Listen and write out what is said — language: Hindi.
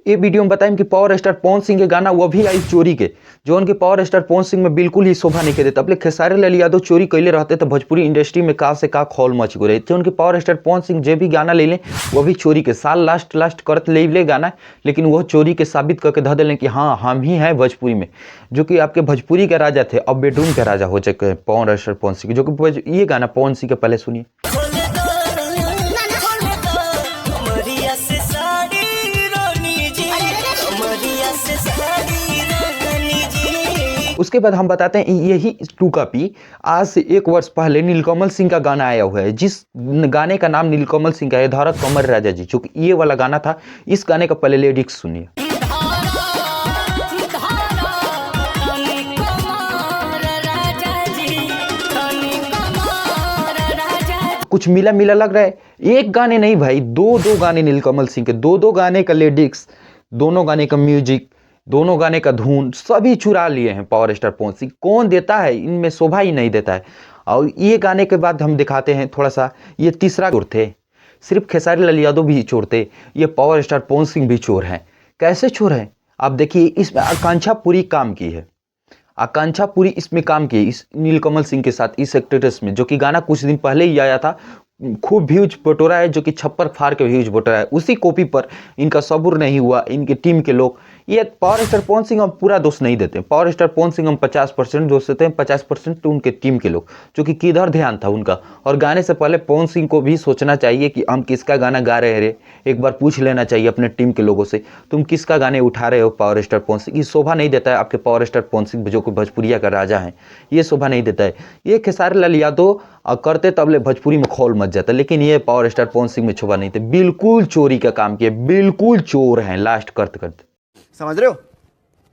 ये वीडियो में बताएं कि पावर स्टार पवन सिंह के गाना वो भी आई चोरी के, जो उनके पावर स्टार पवन सिंह में बिल्कुल ही शोभा नहीं के देता। अपने खेसारी लाल यादव चोरी कैले रहते तो भोजपुरी इंडस्ट्री में का से का खौल मच गए थे। उनके पावर स्टार पवन सिंह जो भी गाना ले लें वो भी चोरी के, साल लास्ट करत ले गाना, लेकिन वह चोरी के साबित करके धर दें कि हाँ हम ही हैं भोजपुरी में, जो कि आपके भोजपुरी के राजा थे अब बेडरूम के राजा हो चुके हैं पावर स्टार पवन सिंह, जो कि ये गाना पवन सिंह के पहले सुनिए। उसके बाद हम बताते हैं यही टू कॉपी आज से 1 वर्ष पहले नीलकमल सिंह का गाना आया हुआ है, जिस गाने का नाम नीलकमल सिंह का है, धारा कमर राजा जी, जो कि ये वाला गाना था। इस गाने का पहले लिरिक्स सुनिए। कुछ मिला मिला लग रहा है, एक गाने नहीं भाई, दो गाने नीलकमल सिंह के, दो गाने का लिरिक्स, दोनों गाने का म्यूजिक, दोनों गाने का धुन सभी चुरा लिए हैं पावर स्टार पवन सिंह। कौन देता है इनमें, शोभा ही नहीं देता है। और ये गाने के बाद हम दिखाते हैं थोड़ा सा, ये तीसरा चोर थे, सिर्फ खेसारी लाल यादव भी चोर थे, ये पावर स्टार पवन सिंह भी चोर हैं। कैसे चोर हैं आप देखिए, इसमें आकांक्षा पूरी काम की है, आकांक्षा पूरी इसमें काम की इस नीलकमल सिंह के साथ इस एक्ट्रेस में, जो कि गाना कुछ दिन पहले ही आया था, खूब व्यूज बटोरा है, जो कि छप्पर फाड़ के व्यूज बटोरा है। उसी कॉपी पर इनका सबूर नहीं हुआ, इनके टीम के लोग। ये पावर स्टार पवन सिंह हम पूरा दोष नहीं देते, पावर स्टार पवन सिंह हम 50% दोष देते हैं, 50% तो उनके टीम के लोग, जो कि किधर ध्यान था उनका। और गाने से पहले पवन सिंह को भी सोचना चाहिए कि हम किसका गाना गा रहे हैं रे, एक बार पूछ लेना चाहिए अपने टीम के लोगों से, तुम किसका गाने उठा रहे हो पावर स्टार पवन सिंह। ये शोभा नहीं देता है आपके पावर स्टार पवन सिंह, जो कि भोजपुरिया का राजा है, ये शोभा नहीं देता है। ये खेसारी लाल यादव करते तबले भोजपुरी में खौल मच जाता, लेकिन ये पावर स्टार पवन सिंह में शोभा नहीं थे। बिल्कुल चोरी का काम किया, बिल्कुल चोर हैं लास्ट करते करते, समझ रहे हो।